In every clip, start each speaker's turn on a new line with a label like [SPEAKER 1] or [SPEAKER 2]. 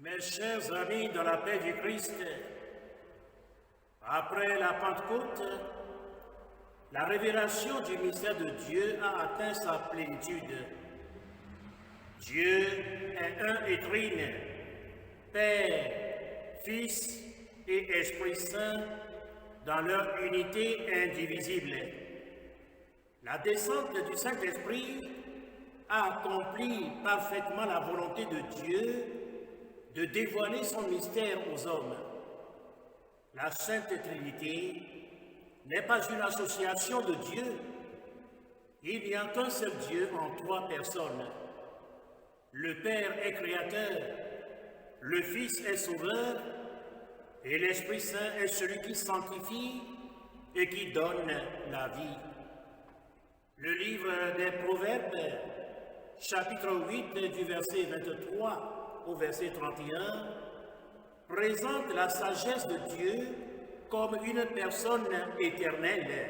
[SPEAKER 1] Mes chers amis, dans la paix du Christ, après la Pentecôte, la révélation du mystère de Dieu a atteint sa plénitude. Dieu est un et trine, Père, Fils et Esprit Saint, dans leur unité indivisible. La descente du Saint-Esprit a accompli parfaitement la volonté de Dieu de dévoiler son mystère aux hommes. La Sainte Trinité n'est pas une association de Dieu. Il n'y a qu'un seul Dieu en trois personnes. Le Père est créateur, le Fils est sauveur, et l'Esprit Saint est celui qui sanctifie et qui donne la vie. Le livre des Proverbes, chapitre 8 du verset 23 au verset 31, présente la sagesse de Dieu comme une personne éternelle.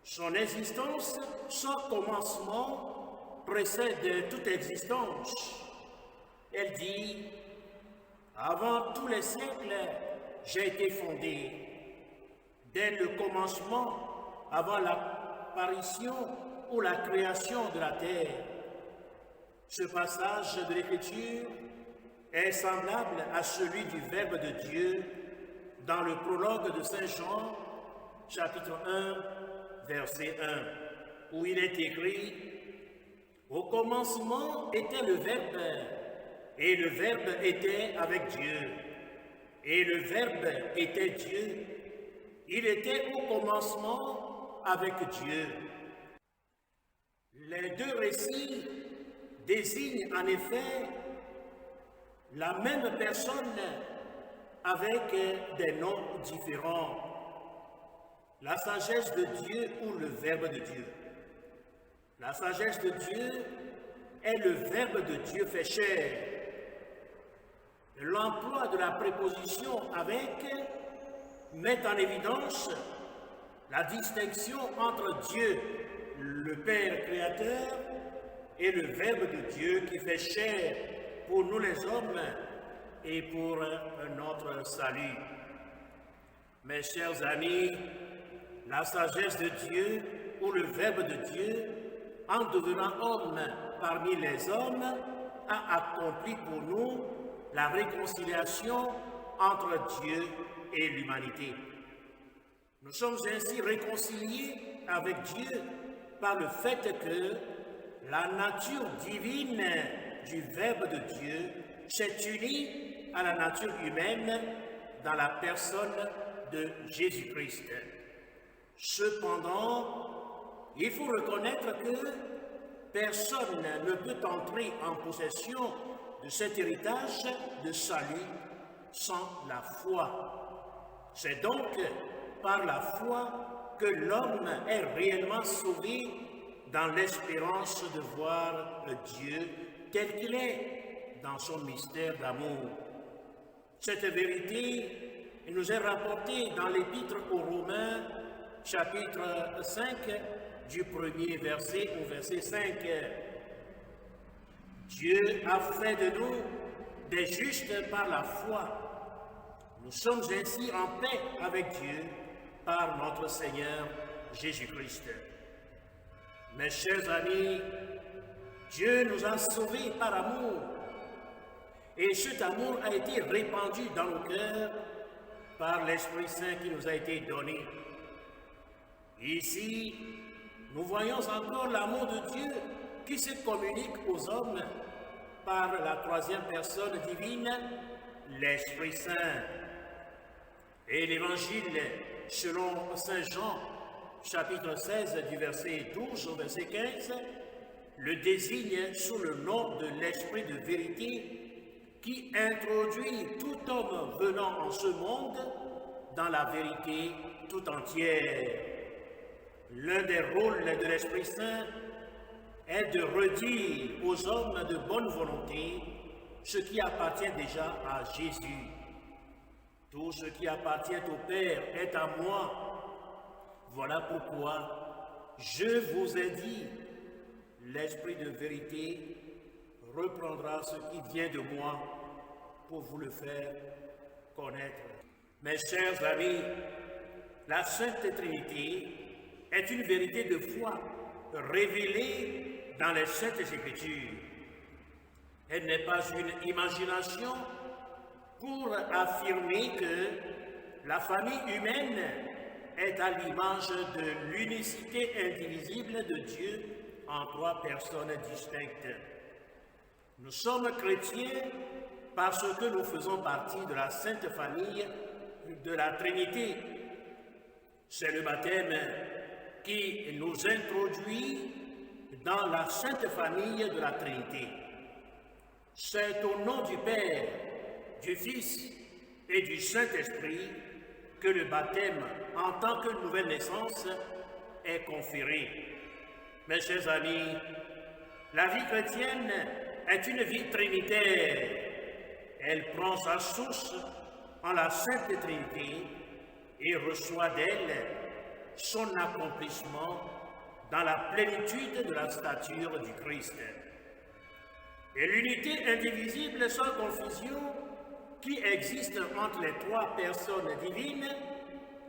[SPEAKER 1] Son existence, son commencement précède toute existence. Elle dit, avant tous les siècles, j'ai été fondé. Dès le commencement, avant l'apparition ou la création de la terre. Ce passage de l'Écriture est semblable à celui du Verbe de Dieu dans le prologue de Saint Jean, chapitre 1, verset 1, où il est écrit « Au commencement était le Verbe, et le Verbe était avec Dieu, et le Verbe était Dieu. Il était au commencement avec Dieu. » Les deux récits désignent en effet la même personne avec des noms différents. La sagesse de Dieu ou le Verbe de Dieu. La sagesse de Dieu est le Verbe de Dieu fait chair. L'emploi de la préposition avec met en évidence la distinction entre Dieu, le Père créateur, et le Verbe de Dieu qui fait chair pour nous les hommes et pour notre salut. Mes chers amis, la sagesse de Dieu ou le Verbe de Dieu, en devenant homme parmi les hommes, a accompli pour nous la réconciliation entre Dieu et l'humanité. Nous sommes ainsi réconciliés avec Dieu par le fait que la nature divine du Verbe de Dieu s'est unie à la nature humaine dans la personne de Jésus-Christ. Cependant, il faut reconnaître que personne ne peut entrer en possession de cet héritage de salut sans la foi. C'est donc par la foi que l'homme est réellement sauvé dans l'espérance de voir Dieu tel qu'il est dans son mystère d'amour. Cette vérité nous est rapportée dans l'Épître aux Romains, chapitre 5, du premier verset au verset 5. Dieu a fait de nous des justes par la foi. Nous sommes ainsi en paix avec Dieu par notre Seigneur Jésus-Christ. Mes chers amis, Dieu nous a sauvés par amour, et cet amour a été répandu dans nos cœurs par l'Esprit Saint qui nous a été donné. Ici, nous voyons encore l'amour de Dieu qui se communique aux hommes par la troisième personne divine, l'Esprit Saint. Et l'Évangile, selon Saint Jean, chapitre 16, du verset 12 au verset 15, le désigne sous le nom de l'Esprit de vérité qui introduit tout homme venant en ce monde dans la vérité tout entière. L'un des rôles de l'Esprit Saint est de redire aux hommes de bonne volonté ce qui appartient déjà à Jésus. Tout ce qui appartient au Père est à moi. Voilà pourquoi je vous ai dit, l'Esprit de vérité reprendra ce qui vient de moi pour vous le faire connaître. Mes chers amis, la Sainte Trinité est une vérité de foi révélée dans les Saintes Écritures. Elle n'est pas une imagination pour affirmer que la famille humaine est à l'image de l'unicité indivisible de Dieu en 3 personnes distinctes. Nous sommes chrétiens parce que nous faisons partie de la Sainte Famille de la Trinité. C'est le baptême qui nous introduit dans la Sainte Famille de la Trinité. C'est au nom du Père, du Fils et du Saint-Esprit que le baptême en tant que nouvelle naissance est conféré. Mes chers amis, la vie chrétienne est une vie trinitaire. Elle prend sa source en la Sainte Trinité et reçoit d'elle son accomplissement dans la plénitude de la stature du Christ. Et l'unité indivisible sans confusion qui existe entre les 3 personnes divines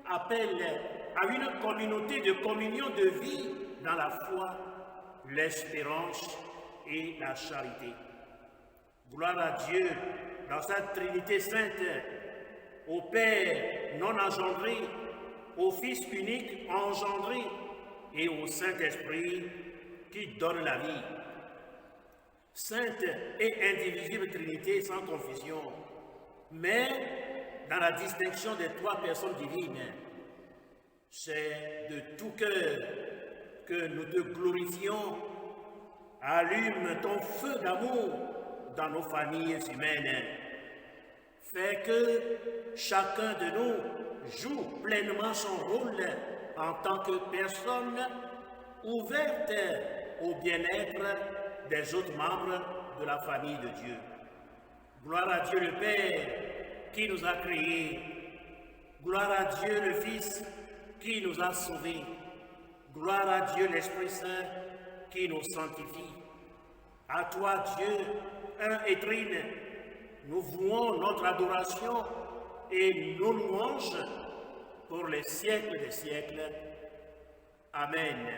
[SPEAKER 1] appelle à une communauté de communion de vie dans la foi, l'espérance et la charité. Gloire à Dieu dans sa Trinité sainte, au Père non engendré, au Fils unique engendré et au Saint-Esprit qui donne la vie. Sainte et indivisible Trinité sans confusion, mais dans la distinction des 3 personnes divines. C'est de tout cœur que nous te glorifions. Allume ton feu d'amour dans nos familles humaines. Fais que chacun de nous joue pleinement son rôle en tant que personne ouverte au bien-être des autres membres de la famille de Dieu. Gloire à Dieu le Père qui nous a créés. Gloire à Dieu le Fils qui nous a sauvés. Gloire à Dieu l'Esprit Saint qui nous sanctifie. À toi Dieu, un et trine, nous vouons notre adoration et nos louanges pour les siècles des siècles. Amen.